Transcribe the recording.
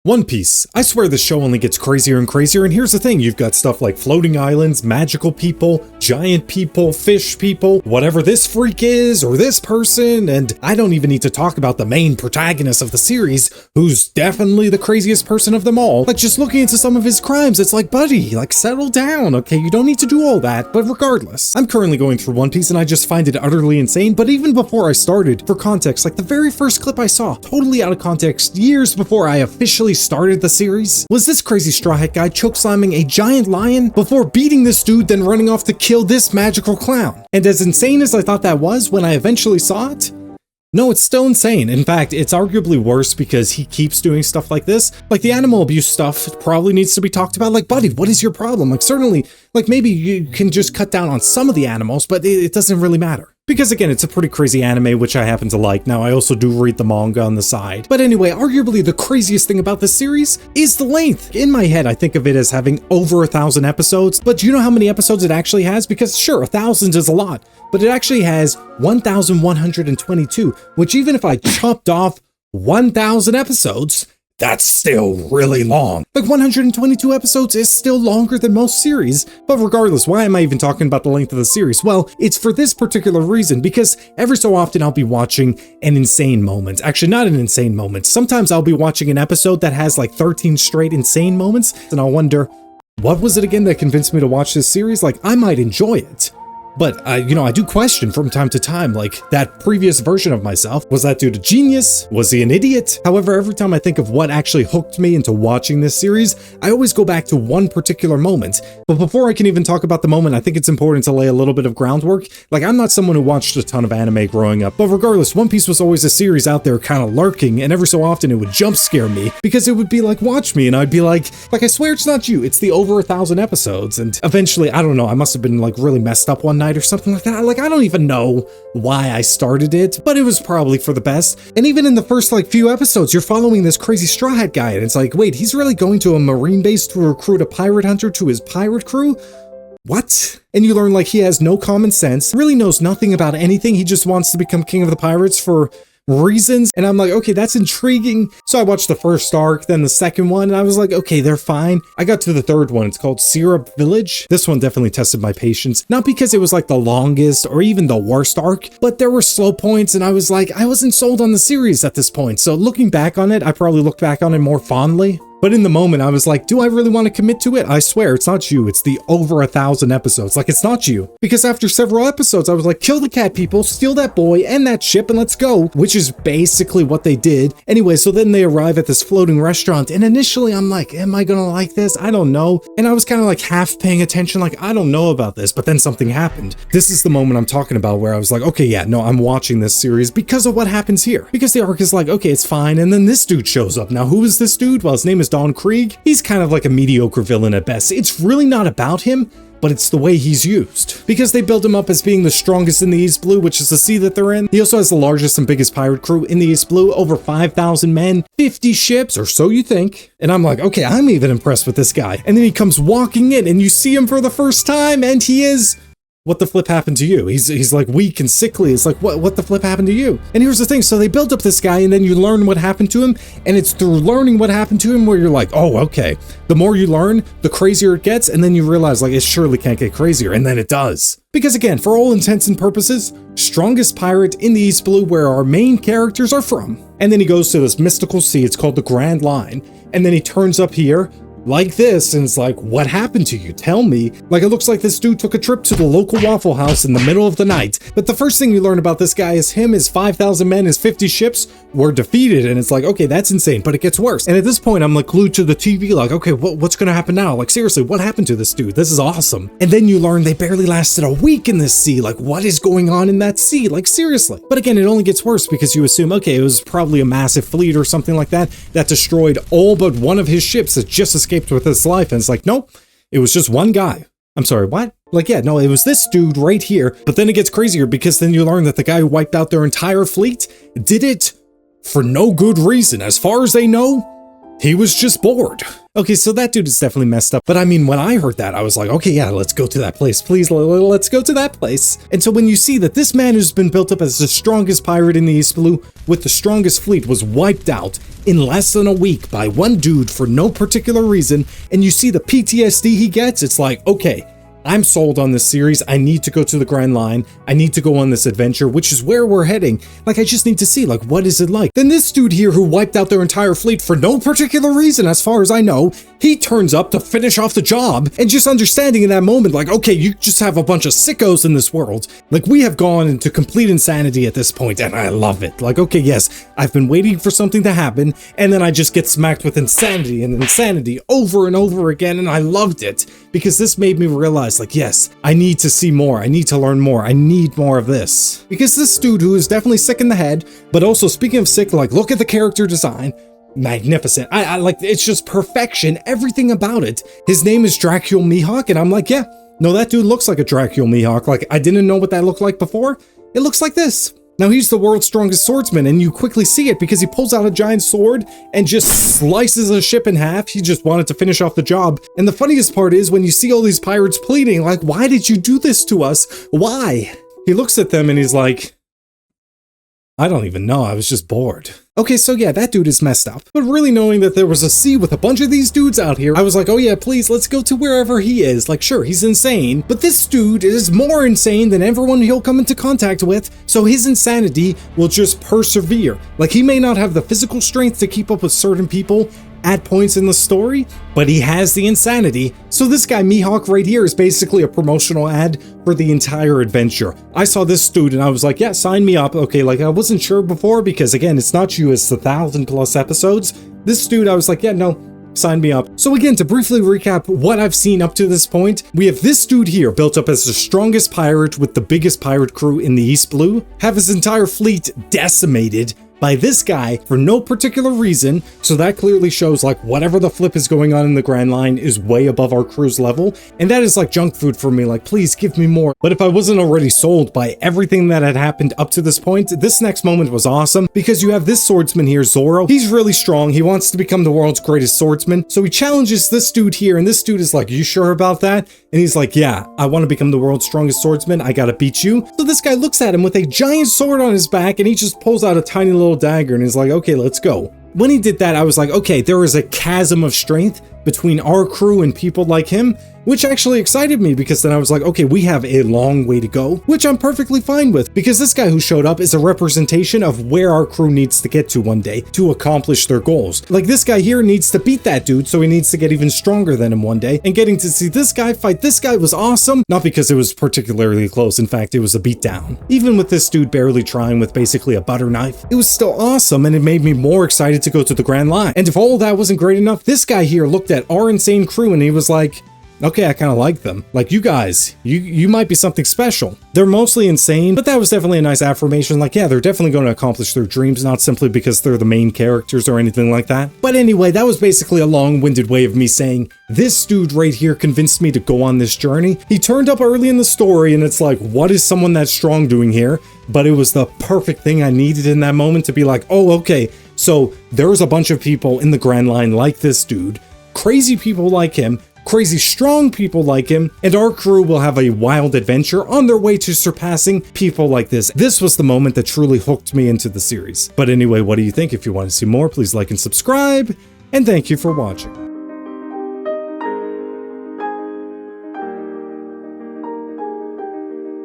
One Piece. I swear this show only gets crazier and crazier, and here's the thing, you've got stuff like floating islands, magical people, giant people, fish people, whatever this freak is, or this person, and I don't even need to talk about the main protagonist of the series, who's definitely the craziest person of them all. Like, just looking into some of his crimes, it's like, buddy, like, settle down, okay? You don't need to do all that, but regardless. I'm currently going through One Piece, and I just find it utterly insane, but even before I started, for context, like the very first clip I saw, totally out of context, years before I officially started the series, was this crazy Straw Hat guy chokeslamming a giant lion before beating this dude, then running off to kill this magical clown. And as insane as I thought that was when I eventually saw it, no, it's still insane. In fact, it's arguably worse because he keeps doing stuff like this. Like, the animal abuse stuff probably needs to be talked about. Like, buddy, what is your problem? Like, certainly, like, maybe you can just cut down on some of the animals, but it doesn't really matter. Because again, it's a pretty crazy anime, which I happen to like. Now, I also do read the manga on the side. But anyway, arguably the craziest thing about this series is the length. In my head, I think of it as having over 1,000 episodes, but do you know how many episodes it actually has? Because sure, 1,000 is a lot, but it actually has 1,122, which even if I chopped off 1,000 episodes, that's still really long. Like, 122 episodes is still longer than most series, but regardless, why am I even talking about the length of the series? Well, it's for this particular reason, because every so often I'll be watching an insane moment. Actually, not an insane moment. Sometimes I'll be watching an episode that has like 13 straight insane moments, and I'll wonder, what was it again that convinced me to watch this series? Like, I might enjoy it. But I do question from time to time, like, that previous version of myself, was that dude a genius? Was he an idiot? However, every time I think of what actually hooked me into watching this series, I always go back to one particular moment. But before I can even talk about the moment, I think it's important to lay a little bit of groundwork. Like, I'm not someone who watched a ton of anime growing up, but regardless, One Piece was always a series out there kind of lurking, and every so often it would jump scare me, because it would be like, watch me, and I'd be like, I swear it's not you, it's the over 1,000 episodes. And eventually, I don't know, I must have been like really messed up one night or something like that. Like, I don't even know why I started it, but it was probably for the best. And even in the first like few episodes, you're following this crazy Straw Hat guy, and it's like, wait, he's really going to a marine base to recruit a pirate hunter to his pirate crew? What? And you learn like he has no common sense, really knows nothing about anything, he just wants to become king of the pirates for reasons. And I'm like, okay, that's intriguing. So I watched the first arc, then the second one, and I was like, okay, they're fine. I got to the third one. It's called Syrup Village. This one definitely tested my patience, not because it was like the longest or even the worst arc, but there were slow points, and I was like, I wasn't sold on the series at this point. So looking back on it, I probably looked back on it more fondly. But in the moment, I was like, do I really want to commit to it? I swear, it's not you. It's the over 1,000 episodes. Like, it's not you. Because after several episodes, I was like, kill the cat people, steal that boy and that ship, and let's go. Which is basically what they did. Anyway, so then they arrive at this floating restaurant, and initially I'm like, am I gonna like this? I don't know. And I was kind of like half paying attention, like, I don't know about this, but then something happened. This is the moment I'm talking about where I was like, okay, yeah, no, I'm watching this series because of what happens here. Because the arc is like, okay, it's fine, and then this dude shows up. Now, who is this dude? Well, his name is Don Krieg. He's kind of like a mediocre villain at best. It's really not about him, but it's the way he's used. Because they build him up as being the strongest in the East Blue, which is the sea that they're in. He also has the largest and biggest pirate crew in the East Blue, over 5,000 men, 50 ships, or so you think. And I'm like, okay, I'm even impressed with this guy. And then he comes walking in, and you see him for the first time, and he is... what the flip happened to you? He's like weak and sickly. It's like, what the flip happened to you? And here's the thing. So they built up this guy, and then you learn what happened to him. And it's through learning what happened to him where you're like, oh, okay. The more you learn, the crazier it gets. And then you realize, like, it surely can't get crazier. And then it does. Because again, for all intents and purposes, strongest pirate in the East Blue, where our main characters are from. And then he goes to this mystical sea. It's called the Grand Line. And then he turns up here like this, and it's like, what happened to you? Tell me. Like, it looks like this dude took a trip to the local Waffle House in the middle of the night. But the first thing you learn about this guy is his 5,000 men, his 50 ships were defeated, and it's like, okay, that's insane, but it gets worse. And at this point, I'm like glued to the TV, like, okay, what's gonna happen now? Like, seriously, what happened to this dude? This is awesome. And then you learn they barely lasted a week in this sea. Like, what is going on in that sea? Like, seriously. But again, it only gets worse because you assume, okay, it was probably a massive fleet or something like that destroyed all but one of his ships that just escaped with his life. And it's like, nope, it was just one guy. I'm sorry, what? Like, yeah, no, it was this dude right here. But then it gets crazier because then you learn that the guy who wiped out their entire fleet did it for no good reason. As far as they know, he was just bored. Okay, so that dude is definitely messed up. But I mean, when I heard that, I was like, okay, yeah, let's go to that place. Please, let's go to that place. And so when you see that this man who's been built up as the strongest pirate in the East Blue with the strongest fleet was wiped out in less than a week by one dude for no particular reason, and you see the PTSD he gets, it's like, okay, I'm sold on this series. I need to go to the Grand Line. I need to go on this adventure, which is where we're heading. Like, I just need to see, like, what is it like? Then this dude here who wiped out their entire fleet for no particular reason, as far as I know, he turns up to finish off the job, and just understanding in that moment, like, okay, you just have a bunch of sickos in this world. Like, we have gone into complete insanity at this point, and I love it. Like, okay, yes, I've been waiting for something to happen, and then I just get smacked with insanity and insanity over and over again, and I loved it, because this made me realize, like, yes, I need to see more. I need to learn more. I need more of this. Because this dude who is definitely sick in the head, but also speaking of sick, like, look at the character design. Magnificent. I like, it's just perfection. Everything about it. His name is Dracule Mihawk, and I'm like, yeah, no, that dude looks like a Dracule Mihawk. Like, I didn't know what that looked like before. It looks like this. Now, he's the world's strongest swordsman, and you quickly see it because he pulls out a giant sword and just slices a ship in half. He just wanted to finish off the job. And the funniest part is when you see all these pirates pleading, like, why did you do this to us? Why? He looks at them and he's like, I don't even know. I was just bored. Okay, so yeah, that dude is messed up. But really knowing that there was a sea with a bunch of these dudes out here, I was like, oh yeah, please, let's go to wherever he is. Like, sure, he's insane, but this dude is more insane than everyone he'll come into contact with, so his insanity will just persevere. Like, he may not have the physical strength to keep up with certain people at points in the story, but he has the insanity. So this guy Mihawk right here is basically a promotional ad for the entire adventure. I saw this dude and I was like, yeah, sign me up. Okay, like, I wasn't sure before because, again, it's not you, it's the 1,000+ episodes. This dude, I was like, yeah, no, sign me up. So again, to briefly recap what I've seen up to this point, we have this dude here built up as the strongest pirate with the biggest pirate crew in the East Blue, have his entire fleet decimated by this guy for no particular reason, so that clearly shows, like, whatever the flip is going on in the Grand Line is way above our crew's level, and that is like junk food for me. Like, please give me more. But if I wasn't already sold by everything that had happened up to this point, this next moment was awesome, because you have this swordsman here, Zoro. He's really strong. He wants to become the world's greatest swordsman, so he challenges this dude here, and this dude is like, you sure about that? And he's like, yeah, I want to become the world's strongest swordsman. I gotta beat you. So this guy looks at him with a giant sword on his back, and he just pulls out a tiny little dagger and is like, okay, let's go. When he did that, I was like, okay, there is a chasm of strength between our crew and people like him, which actually excited me, because then I was like, okay, we have a long way to go, which I'm perfectly fine with, because this guy who showed up is a representation of where our crew needs to get to one day to accomplish their goals. Like, this guy here needs to beat that dude, so he needs to get even stronger than him one day, and getting to see this guy fight this guy was awesome, not because it was particularly close, in fact, it was a beatdown. Even with this dude barely trying with basically a butter knife, it was still awesome, and it made me more excited to go to the Grand Line. And if all that wasn't great enough, this guy here looked at our insane crew and he was like, okay, I kind of like them. Like, you guys, you might be something special. They're mostly insane, but that was definitely a nice affirmation. Like, yeah, they're definitely going to accomplish their dreams, not simply because they're the main characters or anything like that. But anyway, that was basically a long-winded way of me saying, this dude right here convinced me to go on this journey. He turned up early in the story, and it's like, what is someone that strong doing here? But it was the perfect thing I needed in that moment to be like, oh, okay, so there's a bunch of people in the Grand Line like this dude, crazy people like him, crazy strong people like him, and our crew will have a wild adventure on their way to surpassing people like this. This was the moment that truly hooked me into the series. But anyway, what do you think? If you want to see more, please like and subscribe, and thank you for watching.